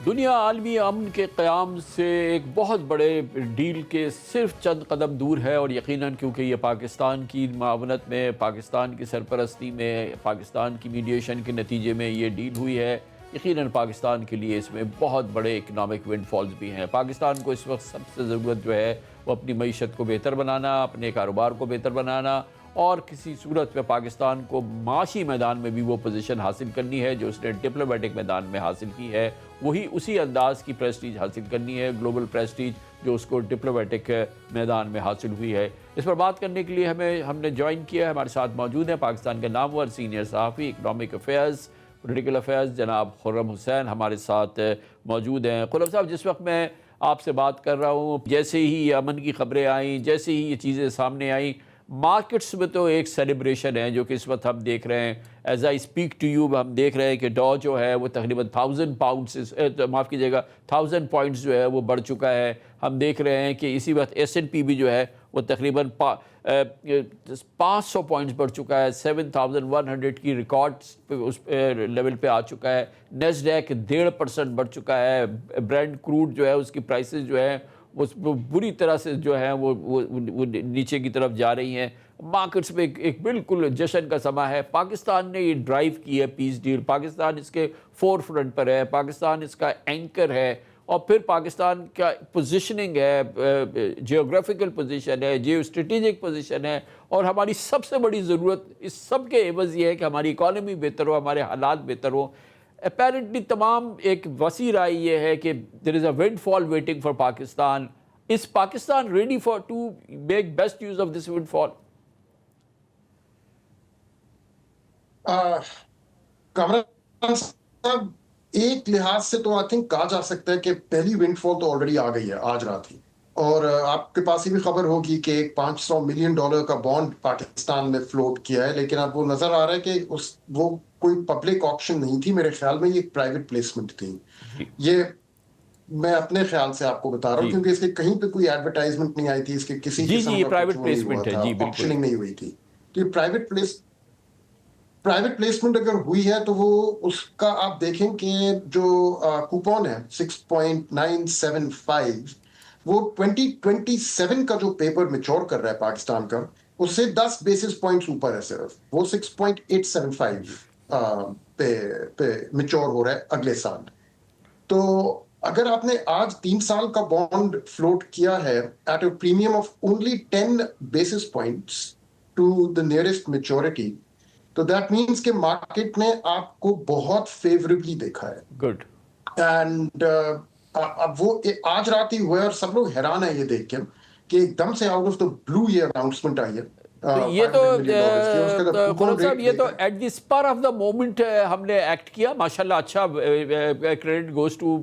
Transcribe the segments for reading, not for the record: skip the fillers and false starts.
دنیا عالمی امن کے قیام سے ایک بہت بڑے ڈیل کے صرف چند قدم دور ہے، اور یقیناً کیونکہ یہ پاکستان کی معاونت میں، پاکستان کی سرپرستی میں، پاکستان کی میڈیشن کے نتیجے میں یہ ڈیل ہوئی ہے، یقیناً پاکستان کے لیے اس میں بہت بڑے اکنامک ونڈ فالز بھی ہیں۔ پاکستان کو اس وقت سب سے ضرورت جو ہے وہ اپنی معیشت کو بہتر بنانا، اپنے کاروبار کو بہتر بنانا، اور کسی صورت میں پاکستان کو معاشی میدان میں بھی وہ پوزیشن حاصل کرنی ہے جو اس نے ڈپلومیٹک میدان میں حاصل کی ہے، وہی اسی انداز کی پریسٹیج حاصل کرنی ہے، گلوبل پریسٹیج جو اس کو ڈپلومیٹک میدان میں حاصل ہوئی ہے۔ اس پر بات کرنے کے لیے ہم نے جوائن کیا ہے، ہمارے ساتھ موجود ہیں پاکستان کے نامور سینئر صحافی اکنامک افیئرز، پولیٹیکل افیئرز جناب خرم حسین ہمارے ساتھ موجود ہیں۔ خرم صاحب، جس وقت میں آپ سے بات کر رہا ہوں، جیسے ہی یہ امن کی خبریں آئیں، جیسے ہی یہ چیزیں سامنے آئیں، مارکیٹس میں تو ایک سیلیبریشن ہے جو کہ اس وقت ہم دیکھ رہے ہیں۔ As I speak to you ہم دیکھ رہے ہیں کہ ڈو جو ہے وہ تقریباً 1000 پوائنٹس جو ہے وہ بڑھ چکا ہے۔ ہم دیکھ رہے ہیں کہ اسی وقت S&P بھی جو ہے وہ تقریباً 500 پوائنٹس بڑھ چکا ہے، 7100 کی ریکارڈ اس لیول پہ آ چکا ہے۔ نیسڈیک 1.5% بڑھ چکا ہے۔ برینڈ کروڈ جو ہے اس کی پرائسز جو ہے وہ بری طرح سے جو ہے وہ نیچے کی طرف جا رہی ہیں۔ مارکیٹس میں ایک بالکل جشن کا سما ہے۔ پاکستان نے یہ ڈرائیو کی ہے پیس ڈیل، پاکستان اس کے فور فرنٹ پر ہے، پاکستان اس کا اینکر ہے، اور پھر پاکستان کا پوزیشننگ ہے، جیوگرافیکل پوزیشن ہے، جیو اسٹریٹجک پوزیشن ہے، اور ہماری سب سے بڑی ضرورت اس سب کے عوض یہ ہے کہ ہماری اکانومی بہتر ہو، ہمارے حالات بہتر ہو۔ اپیرنٹلی تمام ایک وسیع رائے یہ ہے کہ there is a windfall waiting for Pakistan. Is Pakistan ready to make best use of this windfall? Kamran صاحب، ایک لحاظ سے تو آئی تھنک کہا جا سکتا ہے کہ پہلی ونڈ فال تو آلریڈی آ گئی ہے آج رات ہی، اور آپ کے پاس یہ بھی خبر ہوگی کہ ایک $500 ملین کا بانڈ پاکستان نے فلوٹ کیا ہے، لیکن اب وہ نظر آ رہا ہے کہ وہ کوئی پبلک آکشن نہیں تھی، میرے خیال میں یہ ایک پرائیویٹ پلیسمنٹ تھی۔ یہ میں اپنے خیال سے آپ کو بتا رہا ہوں کیونکہ اس کے کہیں پہ کوئی ایڈورٹائزمنٹ نہیں آئی تھی، اس کے کسی قسم کا پرائیویٹ پلیسمنٹ ہے، آکشننگ نہیں ہوئی تھی۔ تو یہ پرائیویٹ پلیسمنٹ اگر ہوئی ہے تو وہ اس کا آپ دیکھیں کہ جو کوپون ہے 6.975 وہ 2027 کا جو پیپر میچور کر رہا ہے پاکستان کا، اس سے 10 بیسس پوائنٹس اوپر ہے، صرف وہ 6.875 پہ میچور ہو رہا ہے اگلے سال۔ تو اگر آپ نے آج 3 سال کا بانڈ فلوٹ کیا ہے at a premium of only 10 basis points to the nearest maturity, تو دیٹ مینس کہ مارکیٹ نے آپ کو بہت فیوریبلی دیکھا ہے۔ گڈ۔ اینڈ اب وہ آج رات ہی ہوا ہے، اور سب لوگ حیران ہیں یہ دیکھ کے کہ ایک دم سے آؤٹ آف دا بلو یہ اناؤنسمنٹ آئی ہے۔ یہ تو خرم صاحب، یہ تو at the spur of the moment ہم نے ایکٹ کیا، ماشاءاللہ اچھا، credit goes to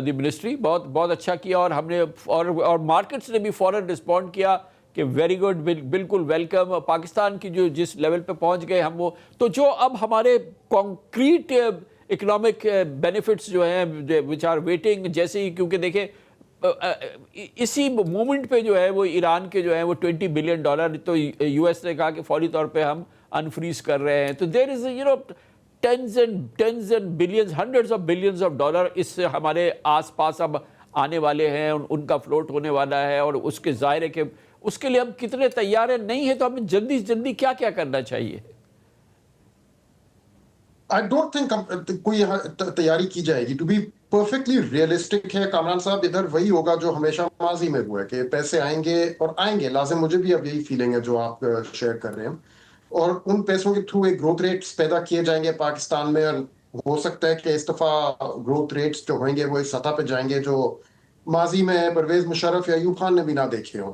the ministry, بہت اچھا کیا، اور ہم نے اور مارکیٹس نے بھی فوراً رسپونڈ کیا کہ ویری گڈ، بالکل ویلکم۔ پاکستان کی جو جس لیول پہ پہنچ گئے ہم، وہ تو جو اب ہمارے کانکریٹ اکنامک بینیفٹس جو ہیں وچ آر ویٹنگ، جیسے ہی، کیونکہ دیکھیں اسی مومنٹ پہ جو ہے وہ ایران کے جو ہے وہ $20 بلین تو یو ایس نے کہا کہ فوری طور پہ ہم انفریز کر رہے ہیں۔ تو there is tens and billions, hundreds of billions of dollar اس سے ہمارے آس پاس اب آنے والے ہیں، ان کا فلوٹ ہونے والا ہے، اور اس کے ظاہر ہے کہ اس کے لیے ہم کتنے تیار ہیں، نہیں ہیں تو ہمیں جلدی سے جلدی کیا کرنا چاہیے؟ آئی ڈونٹ تھنک کوئی تیاری کی جائے گی، ٹو بی پرفیکٹلی ریئلسٹک ہے کامران صاحب۔ ادھر وہی ہوگا جو ہمیشہ ماضی میں ہوا ہے کہ پیسے آئیں گے اور آئیں گے، لازم، مجھے بھی اب یہی فیلنگ ہے جو آپ شیئر کر رہے ہیں، اور ان پیسوں کے تھرو ایک گروتھ ریٹس پیدا کیے جائیں گے پاکستان میں، اور ہو سکتا ہے کہ اس دفعہ گروتھ ریٹس جو ہوئیں گے وہ اس سطح پہ جائیں گے جو ماضی میں پرویز مشرف یا ایوب خان نے بھی نہ دیکھے ہوں۔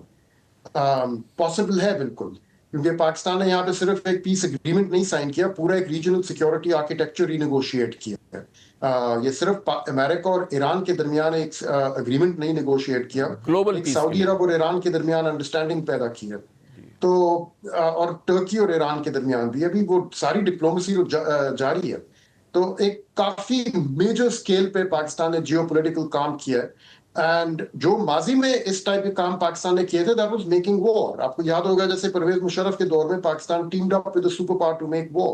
پاسبل ہے بالکل، کیونکہ پاکستان نے یہاں پہ صرف ایک پیس اگریمنٹ نہیں سائن کیا، پورا ایک ریجنل سیکیورٹی آرکیٹیکچر ری نیگوشیٹ کیا ہے۔ یہ صرف امریکہ اور ایران کے درمیان ایک اگریمنٹ نہیں نیگوشیٹ کیا، ایک سعودی عرب اور ایران کے درمیان انڈرسٹینڈنگ پیدا کی ہے، تو اور ٹرکی اور ایران کے درمیان بھی ابھی وہ ساری ڈپلومیسی جاری ہے۔ تو ایک کافی میجر اسکیل پہ پاکستان نے جیو پولیٹیکل کام کیا ہے، اینڈ جو ماضی میں اس ٹائپ کے کام پاکستان نے کیے تھے دیٹ واز میکنگ وار۔ آپ کو یاد ہوگا جیسے پرویز مشرف کے دور میں Pakistan teamed up with the super power to make war,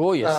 Oh yes.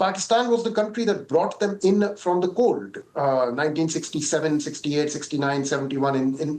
Pakistan was the country that brought them in from the cold, 1967, 68, 69, 71,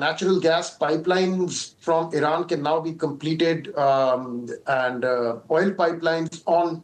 natural gas pipelines from Iran can now be completed, and oil pipelines on